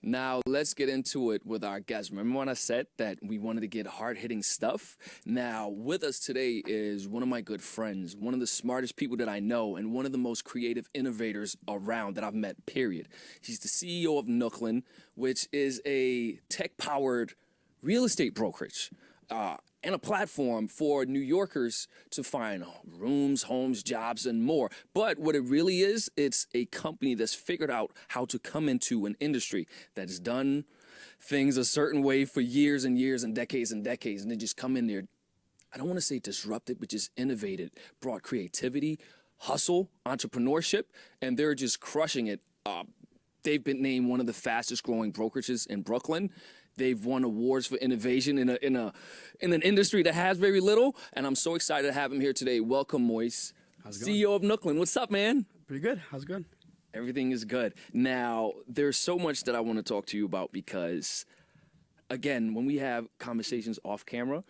Now, let's get into it with our guests. Remember when I said that we wanted to get hard-hitting stuff? Now, with us today is one of my good friends, one of the smartest people that I know, and one of the most creative innovators around that I've met, period. He's the CEO of Nooklyn, which is a tech-powered real estate brokerage. And a platform for New Yorkers to find rooms, homes, jobs, and more. But what it really is, it's a company that's figured out how to come into an industry that's done things a certain way for years and years and decades, and then just come in there. I don't want to say disrupted, but just innovated, brought creativity, hustle, entrepreneurship, and they're just crushing it. They've been named one of the fastest growing brokerages in Brooklyn. They've won awards for innovation in an industry that has very little, and I'm so excited to have him here today. Welcome, Moiz, CEO of Nooklyn. What's up, man? Pretty good. How's it going? Everything is good. Now, there's so much that I want to talk to you about because, again, when we have conversations off camera,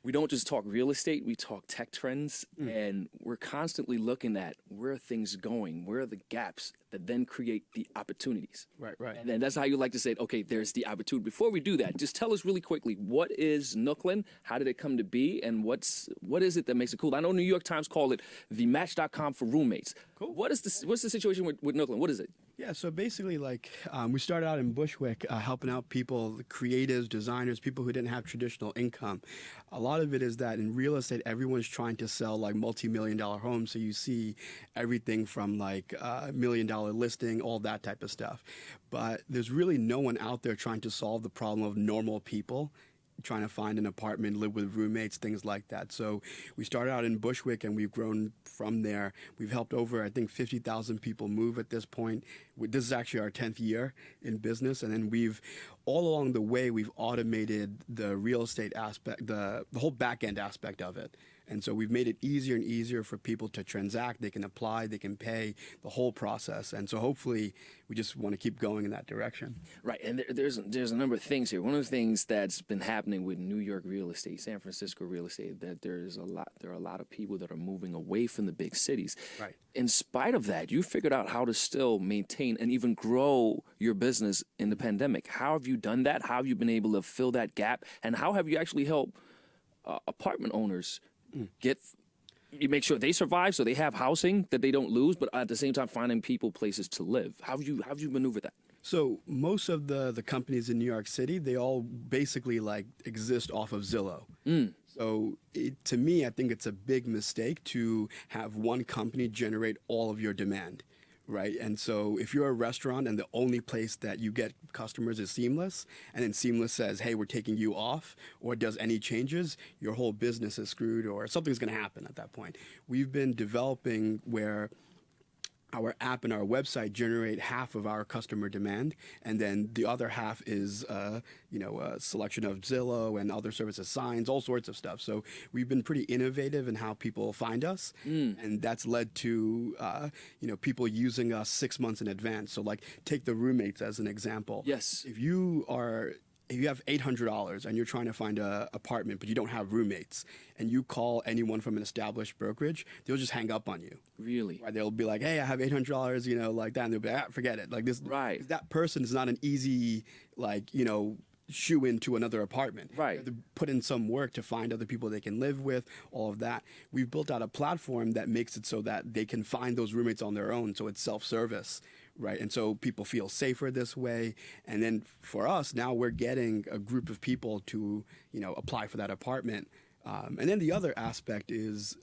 we don't just talk real estate, we talk tech trends, and we're constantly looking at where are things going, where are the gaps that then create the opportunities. Right. And then that's how you like to say it, okay, there's the opportunity. Before we do that, just tell us really quickly, what is Nooklyn, how did it come to be, and what is it that makes it cool? I know New York Times called it the Match.com for roommates. Cool. What's the situation with Nooklyn? What is it? Yeah, so basically, we started out in Bushwick helping out people, creatives, designers, people who didn't have traditional income. A lot of it is that in real estate, everyone's trying to sell multi-million-dollar homes. So you see everything from $1 million listing, all that type of stuff. But there's really no one out there trying to solve the problem of normal people trying to find an apartment, live with roommates, things like that. So we started out in Bushwick and we've grown from there. We've helped over, I think, 50,000 people move at this point. This is actually our 10th year in business. And then all along the way, we've automated the real estate aspect, the whole backend aspect of it. And so we've made it easier and easier for people to transact. They can apply, they can pay, the whole process. And so hopefully we just want to keep going in that direction. Right, and there's a number of things here. One of the things that's been happening with New York real estate, San Francisco real estate, that there are a lot of people that are moving away from the big cities. Right. In spite of that, you figured out how to still maintain and even grow your business in the pandemic. How have you done that? How have you been able to fill that gap? And how have you actually helped apartment owners you make sure they survive, so they have housing that they don't lose, but at the same time finding people places to live? How have you maneuvered that? So most of the companies in New York City, they all basically exist off of Zillow. So to me, I think it's a big mistake to have one company generate all of your demand. Right. And so if you're a restaurant and the only place that you get customers is Seamless, and then Seamless says, hey, we're taking you off, or does any changes, your whole business is screwed, or something's going to happen at that point. We've been developing where our app and our website generate half of our customer demand, and then the other half is a selection of Zillow and other services, signs, all sorts of stuff. So we've been pretty innovative in how people find us, and that's led to people using us 6 months in advance. So take the roommates as an example. Yes. If you have $800 and you're trying to find an apartment, but you don't have roommates, and you call anyone from an established brokerage, they'll just hang up on you. Really? Right? They'll be like, hey, I have $800, like that. And they'll be like, forget it. Right. That person is not an easy, shoe into another apartment. Right. You have to put in some work to find other people they can live with, all of that. We've built out a platform that makes it so that they can find those roommates on their own. So it's self-service. Right. And so people feel safer this way. And then for us, now we're getting a group of people to, apply for that apartment. And then the other aspect is,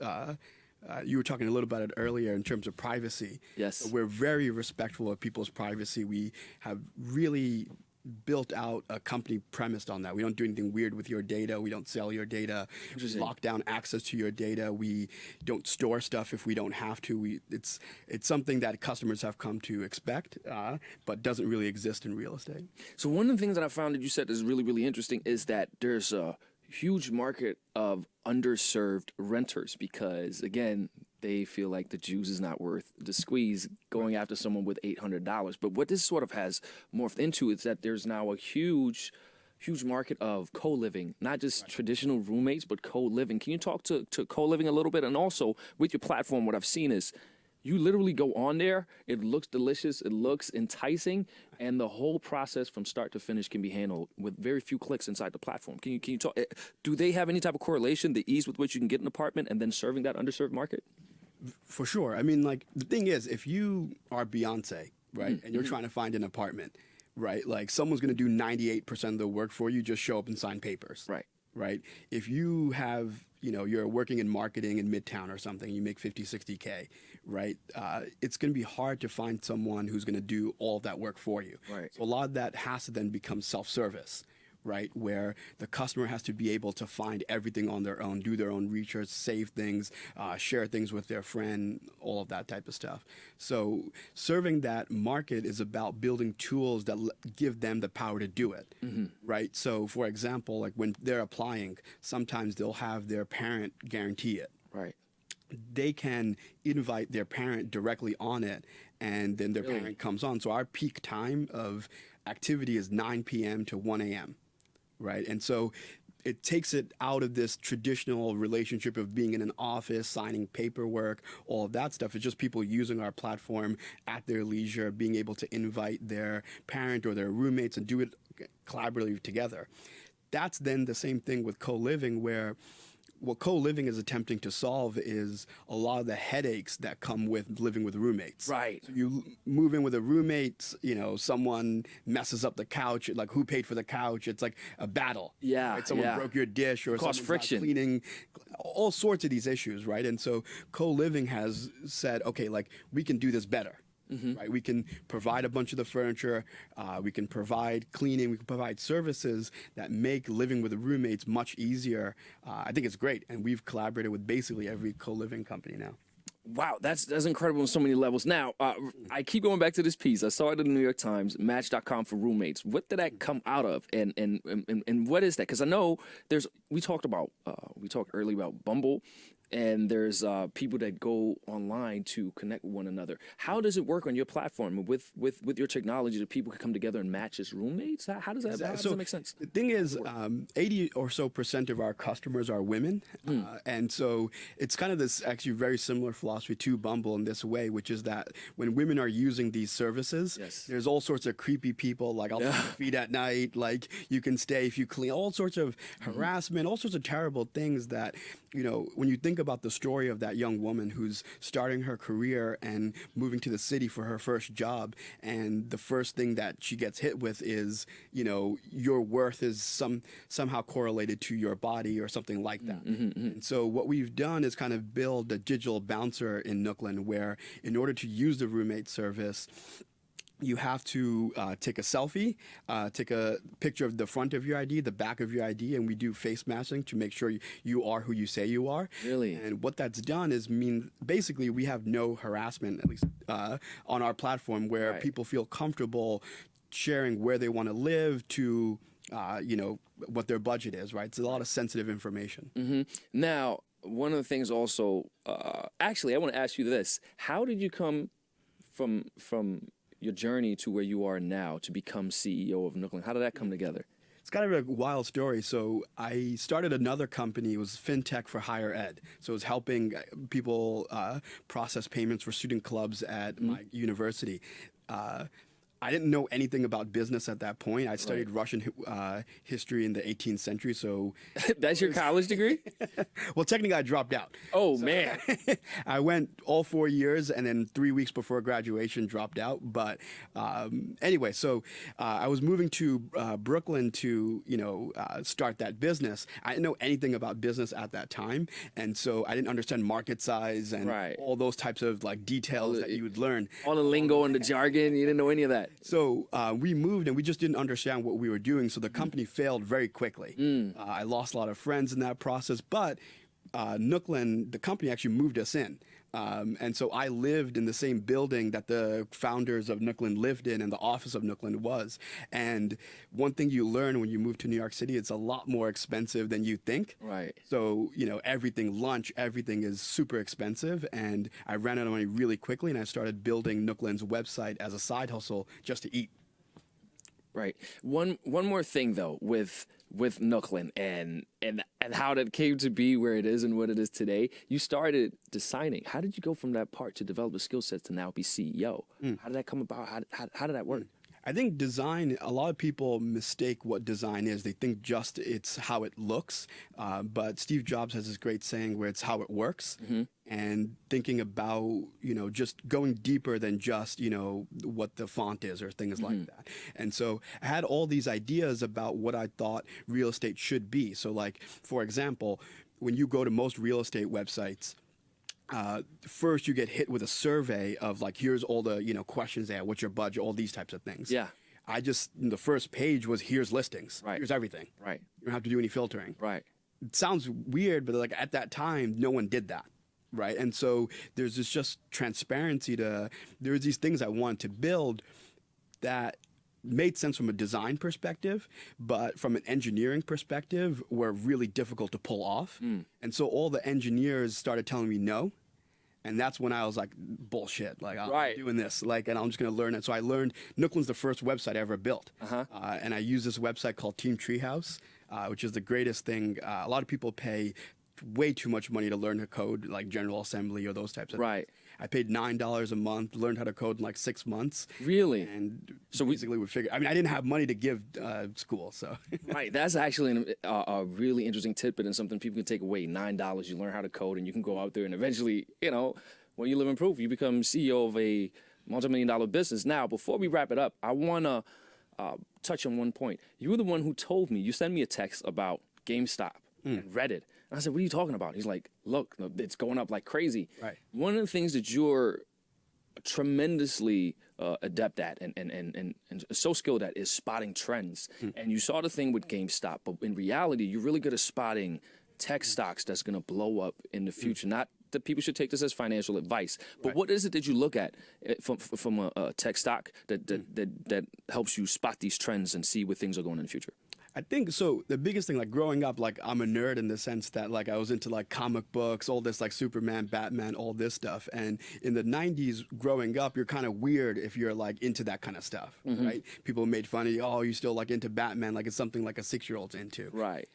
you were talking a little about it earlier in terms of privacy. Yes. So we're very respectful of people's privacy. We have really built out a company premised on that. We don't do anything weird with your data. We don't sell your data. We lock down access to your data. We don't store stuff if we don't have to. It's something that customers have come to expect, but doesn't really exist in real estate. So one of the things that I found that you said is really, really interesting is that there's a huge market of underserved renters because, again, they feel like the juice is not worth the squeeze going after someone with $800. But what this sort of has morphed into is that there's now a huge market of co-living, not just traditional roommates, but co-living. Can you talk to co-living a little bit? And also with your platform, what I've seen is You literally go on there. It looks delicious. It looks enticing, and the whole process from start to finish can be handled with very few clicks inside the platform. Can you talk? Do they have any type of correlation? The ease with which you can get an apartment and then serving that underserved market? For sure. I mean, like, the thing is, if you are Beyonce, right, and you're trying to find an apartment, right, like, someone's going to do 98% of the work for you, just show up and sign papers. Right. Right. If you have, you're working in marketing in Midtown or something, you make 50, 60K, right? It's going to be hard to find someone who's going to do all of that work for you. Right. So a lot of that has to then become self-service, right? Where the customer has to be able to find everything on their own, do their own research, save things, share things with their friend, all of that type of stuff. So serving that market is about building tools that give them the power to do it, right? So for example, like when they're applying, sometimes they'll have their parent guarantee it. Right. They can invite their parent directly on it, and then their parent comes on. So our peak time of activity is 9 p.m. to 1 a.m., right? And so it takes it out of this traditional relationship of being in an office, signing paperwork, all of that stuff. It's just people using our platform at their leisure, being able to invite their parent or their roommates and do it collaboratively together. That's then the same thing with CoLiving, where what CoLiving is attempting to solve is a lot of the headaches that come with living with roommates. Right. So you move in with a roommate, someone messes up the couch, like who paid for the couch? It's like a battle. Yeah, right? Someone broke your dish or Cause someone's not friction. cleaning, all sorts of these issues, right? And so CoLiving has said, okay, like we can do this better. Right? We can provide a bunch of the furniture, we can provide cleaning, we can provide services that make living with the roommates much easier. I think it's great, and we've collaborated with basically every co-living company now. Wow, that's incredible on so many levels. Now, I keep going back to this piece. I saw it in the New York Times, Match.com for roommates. What did that come out of, and what is that? Because I know we talked earlier about Bumble, and there's people that go online to connect with one another. How does it work on your platform with your technology that people can come together and match as roommates? How does that make sense? The thing is, 80 or so % of our customers are women. And so it's kind of this actually very similar philosophy to Bumble in this way, which is that when women are using these services, there's all sorts of creepy people, like I'll feed at night, like you can stay if you clean, all sorts of harassment, all sorts of terrible things that, when you think about the story of that young woman who's starting her career and moving to the city for her first job, and the first thing that she gets hit with is, your worth is somehow correlated to your body or something like that. And so what we've done is kind of build a digital bouncer in Nooklyn, where in order to use the roommate service, you have to take a selfie, take a picture of the front of your ID, the back of your ID, and we do face matching to make sure you are who you say you are. Really? And what that's done is basically we have no harassment, at least on our platform, where people feel comfortable sharing where they want to live to, what their budget is, right? It's a lot of sensitive information. Now, one of the things also, actually, I want to ask you this. How did you come from your journey to where you are now to become CEO of Nooklyn? How did that come together? It's kind of a wild story. So I started another company. It was fintech for higher ed. So it was helping people process payments for student clubs at my university. I didn't know anything about business at that point. I studied Russian history in the 18th century, so... That's your college degree? Well, technically I dropped out. Oh, man. I went all 4 years, and then 3 weeks before graduation dropped out. But anyway, so I was moving to Brooklyn to, start that business. I didn't know anything about business at that time, and so I didn't understand market size and all those types of details that you would learn. All the lingo and the jargon, you didn't know any of that. So we moved, and we just didn't understand what we were doing, so the company failed very quickly. I lost a lot of friends in that process, but Nooklyn, the company, actually moved us in. And so I lived in the same building that the founders of Nooklyn lived in, and the office of Nooklyn was. And one thing you learn when you move to New York City, it's a lot more expensive than you think. Right. So, everything, lunch, everything is super expensive. And I ran out of money really quickly, and I started building Nooklyn's website as a side hustle just to eat. Right. One more thing though with Nooklyn and how that came to be where it is and what it is today. You started designing. How did you go from that part to develop the skill sets to now be CEO? How did that come about? How did that work? I think design, a lot of people mistake what design is. They think just it's how it looks. But Steve Jobs has this great saying where it's how it works. And thinking about, just going deeper than just, what the font is or things like that. And so I had all these ideas about what I thought real estate should be. So like, for example, when you go to most real estate websites, first you get hit with a survey of like, here's all the, questions there, what's your budget, all these types of things. Yeah. The first page was here's listings. Right. Here's everything. Right. You don't have to do any filtering. Right. It sounds weird, but like at that time, no one did that. Right. And so there's this just transparency there's these things I wanted to build that made sense from a design perspective, but from an engineering perspective were really difficult to pull off. And so all the engineers started telling me no. And that's when I was like, bullshit, like I'm doing this, like, and I'm just going to learn it. So I learned Nooklyn's the first website I ever built. And I use this website called Team Treehouse, which is the greatest thing. A lot of people pay way too much money to learn to code, like General Assembly or those types of things. I paid $9 a month, learned how to code in like 6 months. Really? And so basically we figured, I didn't have money to give school, so. Right, that's actually a really interesting tidbit and something people can take away. $9, you learn how to code and you can go out there and eventually, when you live in proof, you become CEO of a multi-million-dollar business. Now, before we wrap it up, I want to touch on one point. You were the one who told me, you sent me a text about GameStop and Reddit. And I said, what are you talking about? He's like, look, it's going up like crazy. Right. One of the things that you're tremendously adept at and so skilled at is spotting trends. And you saw the thing with GameStop, but in reality, you're really good at spotting tech stocks that's going to blow up in the future. Not that people should take this as financial advice, but what is it that you look at from a tech stock that helps you spot these trends and see where things are going in the future? I think so. The biggest thing, like growing up, like I'm a nerd in the sense that like I was into like comic books, all this like Superman, Batman, all this stuff. And in the 90s, growing up, you're kind of weird if you're like into that kind of stuff, right? People made fun of you. Oh, you still like into Batman? Like it's something like a 6-year-old's into. Right.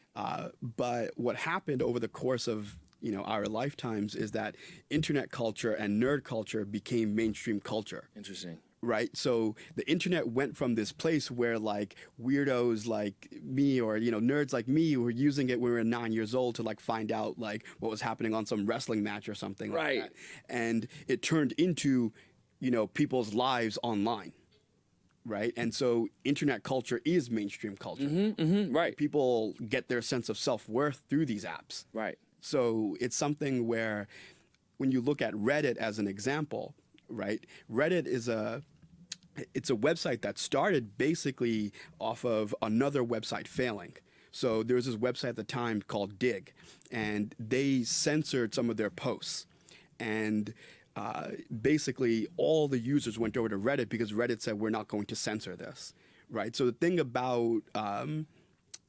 But what happened over the course of our lifetimes is that internet culture and nerd culture became mainstream culture. Interesting. Right. So the internet went from this place where like weirdos like me or, nerds like me were using it when we were 9 years old to like find out like what was happening on some wrestling match or something like that. And it turned into, people's lives online. Right. And so internet culture is mainstream culture. Right. People get their sense of self-worth through these apps. Right. So it's something where when you look at Reddit as an example, right? Reddit is it's a website that started basically off of another website failing. So there was this website at the time called Dig, and they censored some of their posts. And basically all the users went over to Reddit because Reddit said, we're not going to censor this, right? So the thing about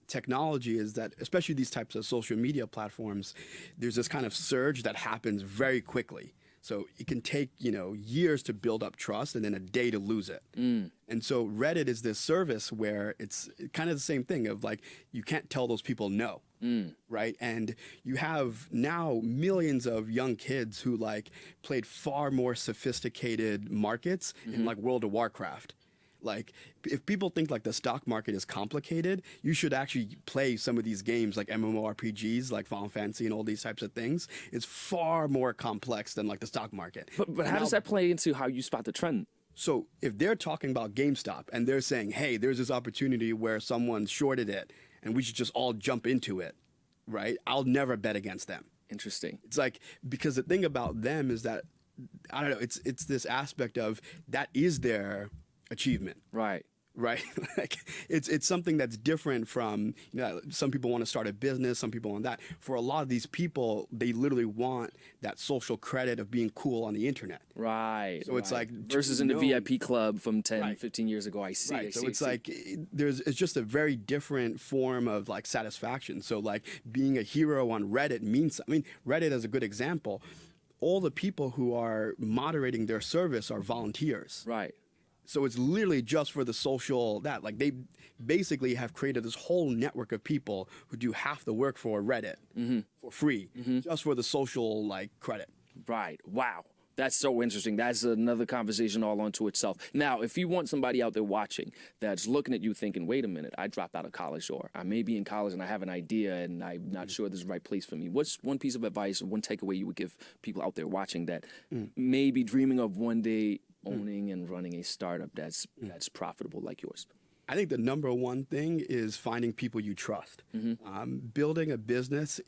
technology is that, especially these types of social media platforms, there's this kind of surge that happens very quickly. So it can take, years to build up trust and then a day to lose it. And so Reddit is this service where it's kind of the same thing of like, you can't tell those people no, right? And you have now millions of young kids who like played far more sophisticated markets in like World of Warcraft. Like, if people think like the stock market is complicated, you should actually play some of these games like MMORPGs, like Final Fantasy and all these types of things. It's far more complex than like the stock market. But how does that play into how you spot the trend? So if they're talking about GameStop and they're saying, hey, there's this opportunity where someone shorted it and we should just all jump into it, right? I'll never bet against them. Interesting. It's like, because the thing about them is that, I don't know, it's this aspect of that is their achievement. Right. Like it's something that's different from, some people want to start a business, some people want that. For a lot of these people, they literally want that social credit of being cool on the internet. Right. So it's like versus in the VIP club from 10, 15 years ago. I see. Right. So it's like it's just a very different form of like satisfaction. So like being a hero on Reddit means, Reddit is a good example. All the people who are moderating their service are volunteers. Right. So it's literally just for the social that like they basically have created this whole network of people who do half the work for Reddit for free, just for the social like credit. Right. Wow. That's so interesting. That's another conversation all onto itself. Now, if you want somebody out there watching that's looking at you thinking, wait a minute, I dropped out of college, or I may be in college and I have an idea and I'm not sure this is the right place for me. What's one piece of advice or one takeaway you would give people out there watching that may be dreaming of one day owning and running a startup that's profitable like yours? I think the number one thing is finding people you trust. Building a business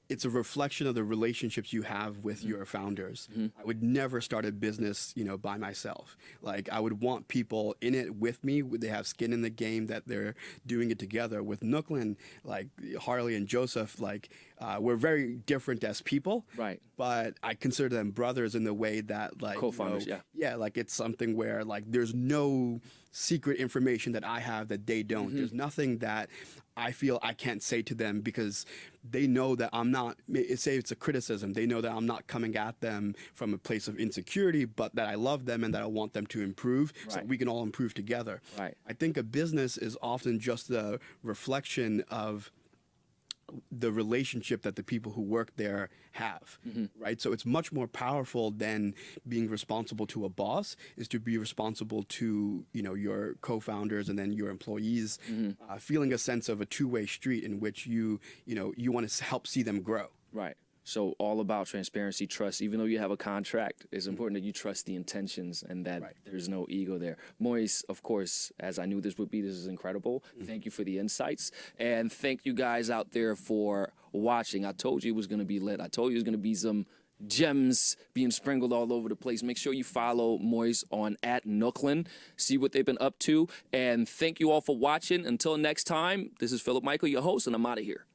it's a reflection of the relationships you have with your founders. I would never start a business, by myself. Like I would want people in it with me. They have skin in the game, that they're doing it together. With Nooklyn, like Harley and Joseph, like we're very different as people. Right. But I consider them brothers in the way that like co-founders, yeah, like it's something where like there's no secret information that I have that they don't. There's nothing that I feel I can't say to them because they know that I'm not, say it's a criticism, they know that I'm not coming at them from a place of insecurity, but that I love them and that I want them to improve so we can all improve together. Right. I think a business is often just the reflection of the relationship that the people who work there have, right? So it's much more powerful than being responsible to a boss, is to be responsible to, your co-founders and then your employees, feeling a sense of a two-way street in which you want to help see them grow. Right. So all about transparency, trust. Even though you have a contract, it's important that you trust the intentions and that there's no ego there. Moiz, of course, as I knew this would be, this is incredible. Thank you for the insights. And thank you guys out there for watching. I told you it was going to be lit. I told you it was going to be some gems being sprinkled all over the place. Make sure you follow Moiz on @Nooklyn. See what they've been up to. And thank you all for watching. Until next time, this is Philip Michael, your host, and I'm out of here.